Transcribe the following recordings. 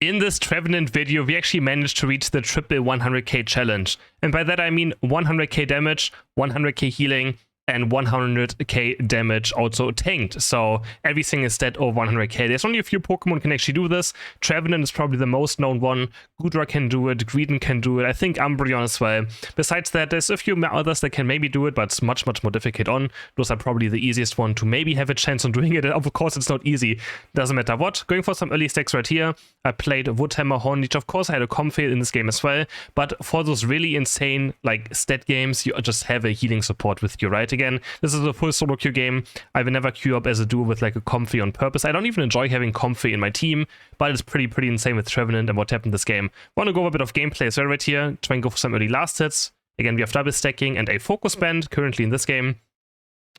In this Trevenant video, we actually managed to reach the triple 100k challenge. And by that I mean 100k damage, 100k healing, and 100k damage also tanked. So everything is dead over 100k. There's only a few Pokemon can actually do this. Trevenant is probably the most known one. Goodra can do it, Greedent can do it, I think Umbreon as well. Besides that, there's a few others that can maybe do it, but it's much more difficult on. Those are probably the easiest one to maybe have a chance on doing it. Of course, it's not easy. Doesn't matter what. Going for some early stacks right here. I played Woodhammer, Hornleech. Of course, I had a Comfey in this game as well. But for those really insane like stat games, you just have a healing support with you, right? Again, this is a full solo queue game. I will never queue up as a duo with like a Comfey on purpose. I don't even enjoy having Comfey in my team, but it's pretty insane with Trevenant and what happened this game. Want to go over a bit of gameplay as well right here. Try and go for some early last hits. Again, we have double stacking and a focus band currently in this game.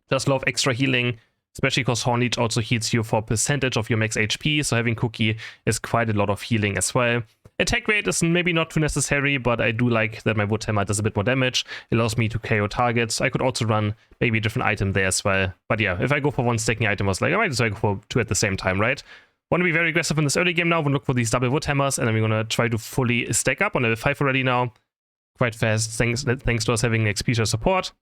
Just love extra healing, especially because Hornleech also heals you for percentage of your max HP, so having Cookie is quite a lot of healing as well. Attack rate is maybe not too necessary, but I do like that my Woodhammer does a bit more damage. It allows me to KO targets. I could also run maybe a different item there as well. But yeah, if I go for one stacking item, I was like, I might as well go for two at the same time, right? Want to be very aggressive in this early game now. We'll look for these double Woodhammers, and then we're going to try to fully stack up on level 5 already now. Quite fast, thanks to us having XP support.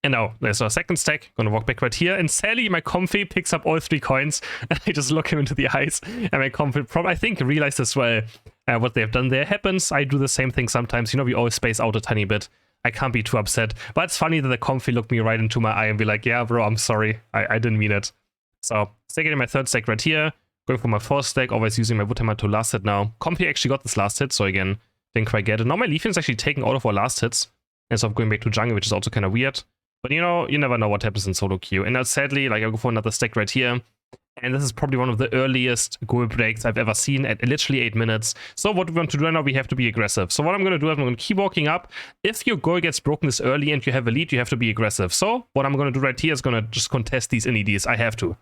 And now, there's our second stack. Gonna walk back right here. And sadly, my Comfey picks up all 3 coins. And I just look him into the eyes. And my Comfey I think realized as well what they have done there happens. I do the same thing sometimes. You know, we always space out a tiny bit. I can't be too upset. But it's funny that the Comfey looked me right into my eye and be like, yeah, bro, I'm sorry. I didn't mean it. So, stacking in my third stack right here. Going for my fourth stack. Always using my Woodhammer to last hit now. Comfey actually got this last hit. So again, didn't quite get it. Now my Leafeon's actually taking all of our last hits. Instead of going back to jungle, which is also kind of weird. But you know, you never know what happens in solo queue. And now sadly, like I'll go for another stack right here. And this is probably one of the earliest goal breaks I've ever seen at literally 8 minutes. So what we want to do now, we have to be aggressive. So what I'm going to do is I'm going to keep walking up. If your goal gets broken this early and you have a lead, you have to be aggressive. So what I'm going to do right here is going to just contest these NEDs. I have to.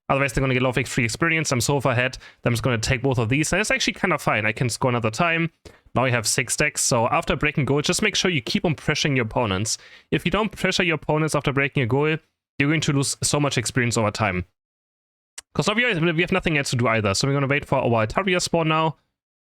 Otherwise, they're going to get a lot of free experience. I'm so far ahead that I'm just going to take both of these. And it's actually kind of fine. I can score another time. Now you have 6 stacks, so after breaking goal, just make sure you keep on pressuring your opponents. If you don't pressure your opponents after breaking a goal, you're going to lose so much experience over time. Because obviously we have nothing else to do either, so we're going to wait for our Altaria spawn now,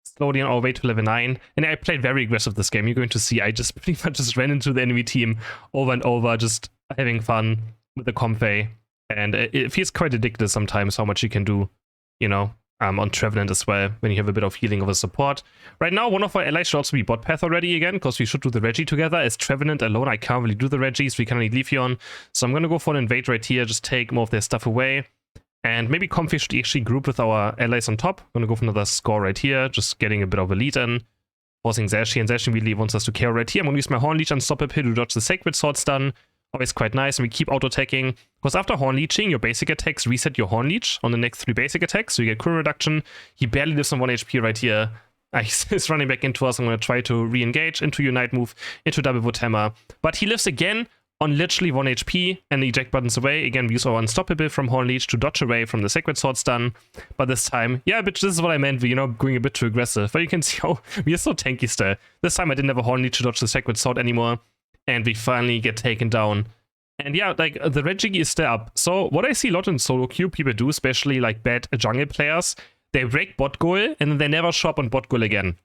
slowly on our way to level 9. And I played very aggressive this game. You're going to see I just pretty much just ran into the enemy team over and over, just having fun with the Comfey. And it feels quite addictive sometimes how much you can do, you know. On Trevenant as well, when you have a bit of healing of a support. Right now, one of our allies should also be bot path already again, because we should do the Reggie together. As Trevenant alone, I can't really do the Reggies, we can only Leafeon. So I'm going to go for an invade right here, just take more of their stuff away. And maybe Comfey should actually group with our allies on top. I'm going to go for another score right here, just getting a bit of a lead in. Forcing Zashi, and Zashi really wants us to KO right here. I'm going to use my Hornleech Unstoppable to dodge the Sacred Sword stun. Always quite nice, and we keep auto-attacking, because after Hornleeching, your basic attacks reset your Hornleech on the next 3 basic attacks, so you get cure reduction. He barely lives on 1 HP right here. He's running back into us. I'm going to try to re-engage into Unite move, into double Woodhammer. But he lives again on literally 1 HP, and the eject button's away. Again, we use our Unstoppable from Hornleech to dodge away from the Sacred Sword stun. But this time, yeah, but this is what I meant, you know, going a bit too aggressive. But you can see how we are so tanky still. This time I didn't have a Hornleech to dodge the Sacred Sword anymore. And we finally get taken down. And yeah, like, the Reggie is still up. So what I see a lot in solo queue people do, especially like bad jungle players, they break bot goal and then they never show up on bot goal again.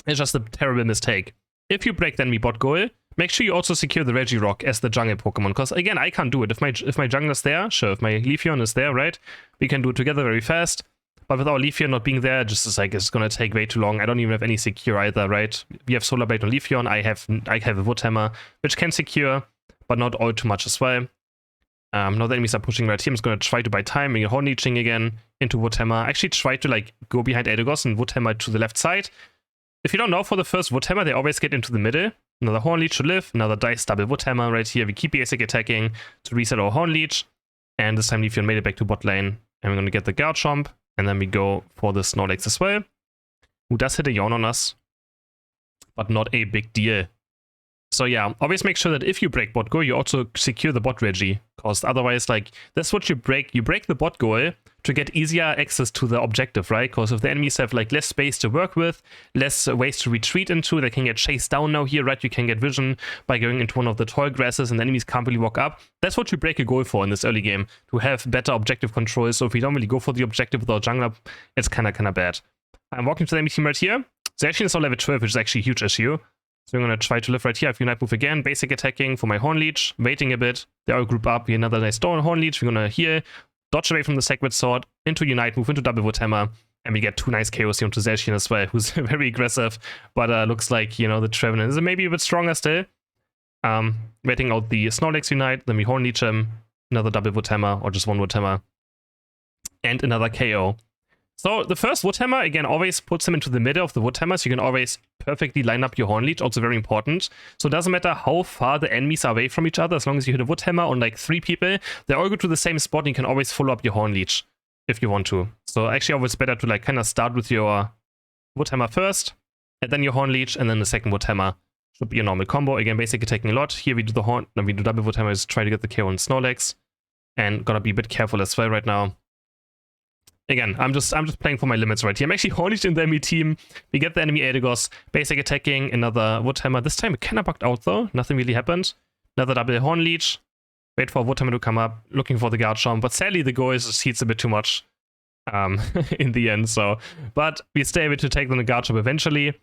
It's just a terrible mistake. If you break the enemy bot goal, make sure you also secure the Reggie Rock as the jungle Pokemon. Because again, I can't do it. If my jungler's there, sure, if my Leafeon is there, right? We can do it together very fast. But with our Leafeon not being there, just is like, it's gonna take way too long. I don't even have any secure either, right? We have Solar Blade on Leafeon. I have a Woodhammer, which can secure, but not all too much as well. Now the enemies are pushing right here. I'm just gonna try to buy time, make a Hornleeching again into Woodhammer. Actually try to like go behind Eldegoss and Woodhammer to the left side. If you don't know, for the first Woodhammer, they always get into the middle. Another Hornleech to live, another dice double Woodhammer right here. We keep basic attacking to reset our Hornleech. And this time Leafeon made it back to bot lane. And we're gonna get the Garchomp. And then we go for the Snorlax as well, who does hit a yawn on us, but not a big deal. So yeah, always make sure that if you break bot goal, you also secure the bot regi, because otherwise, like, that's what you break. You break the bot goal to get easier access to the objective, right? Because if the enemies have like less space to work with, less ways to retreat into, they can get chased down now here, right? You can get vision by going into one of the tall grasses and the enemies can't really walk up. That's what you break a goal for in this early game, to have better objective control. So if you don't really go for the objective without jungler, it's kind of bad. I'm walking to the enemy team right here. So actually it's now level 12, which is actually a huge issue. So I'm going to try to live right here. I have Unite move again. Basic attacking for my Horn Leech. Waiting a bit. They all group up. We have another nice Stone Horn Leech. We're going to heal. Dodge away from the Sacred Sword. Into Unite move. Into Double Wood Hammer. And we get 2 nice KOs here onto Zacian as well, who's very aggressive. But looks like, you know, the Trevenant is maybe a bit stronger still. Waiting out the Snorlax Unite. Then we Horn Leech him. Another Double Wood Hammer. Or just 1 Wood Hammer. And another KO. So the first Wood Hammer, again, always puts him into the middle of the Wood Hammer, so you can always perfectly line up your Horn Leech, also very important. So it doesn't matter how far the enemies are away from each other, as long as you hit a Wood Hammer on like 3 people, they all go to the same spot and you can always follow up your Horn Leech if you want to. So actually always better to like kind of start with your Wood Hammer first, and then your Horn Leech, and then the second Wood Hammer. Should be a normal combo. Again, basic attacking a lot. Here we do the Horn, then we do Double Wood Hammer, just try to get the KO on Snorlax. And gotta be a bit careful as well right now. Again, I'm just playing for my limits right here. I'm actually Horn Leech in the enemy team. We get the enemy Aedigos. Basic attacking, another Wood Hammer. This time it kinda bugged out though. Nothing really happened. Another double Horn Leech. Wait for Wood Hammer to come up. Looking for the Guard Charm. But sadly the goal is heats a bit too much in the end. So, but we stay able to take on the Guard Charm eventually.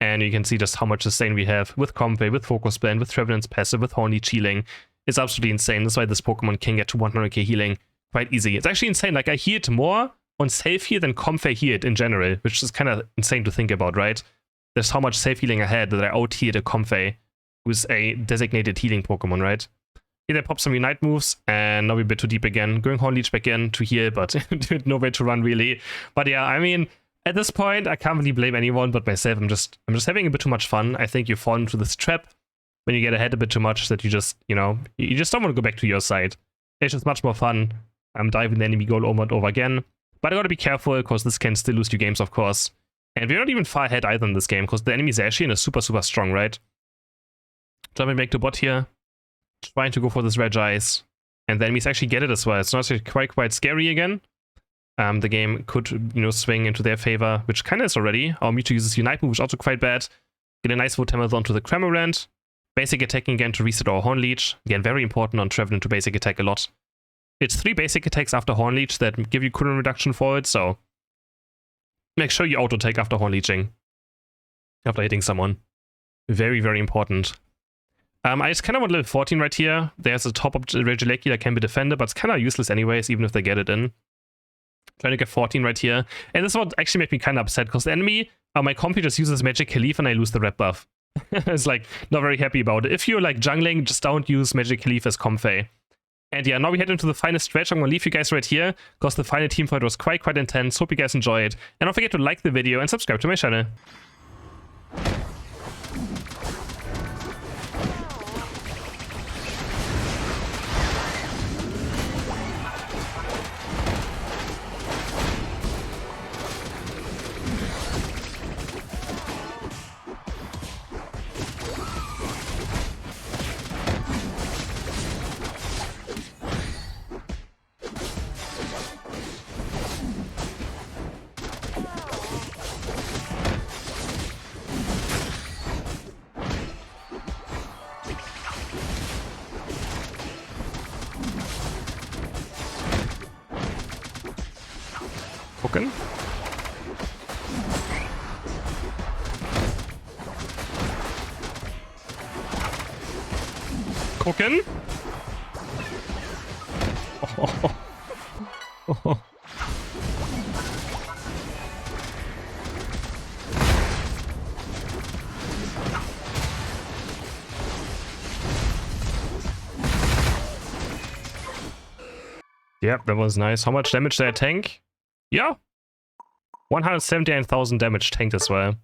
And you can see just how much sustain we have with Comfey, with Focus Blend, with Trevenant's passive, with Horn Leech healing. It's absolutely insane. That's why this Pokemon can get to 100k healing quite easy. It's actually insane. Like, I healed more on safe heal than Comfey healed in general, which is kind of insane to think about, right? There's how much safe healing I had that I out-healed a Comfey, who's a designated healing Pokemon, right? Here they pop some Unite moves, and now we're a bit too deep again. Going Horn Leech back in to heal, but no way to run really. But yeah, I mean, at this point, I can't really blame anyone but myself. I'm just having a bit too much fun. I think you fall into this trap when you get ahead a bit too much that you just, you know, you just don't want to go back to your side. It's just much more fun. I'm diving the enemy goal over and over again. But I gotta be careful, because this can still lose you games, of course. And we're not even far ahead either in this game, because the enemy Zacian is super, super strong, right? Jumping back to bot here. Trying to go for this Regice. And the enemies actually get it as well. It's not actually quite scary again. The game could, you know, swing into their favor, which kind of is already. Our Mewtwo uses Unite move, which is also quite bad. Get a nice Wood Hammer onto the Cramorant. Basic attacking again to reset our Horn Leech. Again, very important on Trevenant to basic attack a lot. It's 3 basic attacks after Horn Leech that give you cooldown reduction for it, so make sure you auto-take after Horn Leeching. After hitting someone. Very, very important. I just kind of want level 14 right here. There's a top of Regieleki that can be defended, but it's kind of useless anyways, even if they get it in. Trying to get 14 right here. And this would actually make me kind of upset, because the enemy, my compi just uses Magic Leaf and I lose the red buff. It's like, not very happy about it. If you're like jungling, just don't use Magic Leaf as Comfey. And yeah, now we head into the final stretch. I'm gonna leave you guys right here, because the final team fight was quite intense. Hope you guys enjoyed. And don't forget to like the video and subscribe to my channel. Gucken. Gucken. Oh. Oh. Yep, that was nice. How much damage did I tank? Yeah. 179,000 damage tanked as well.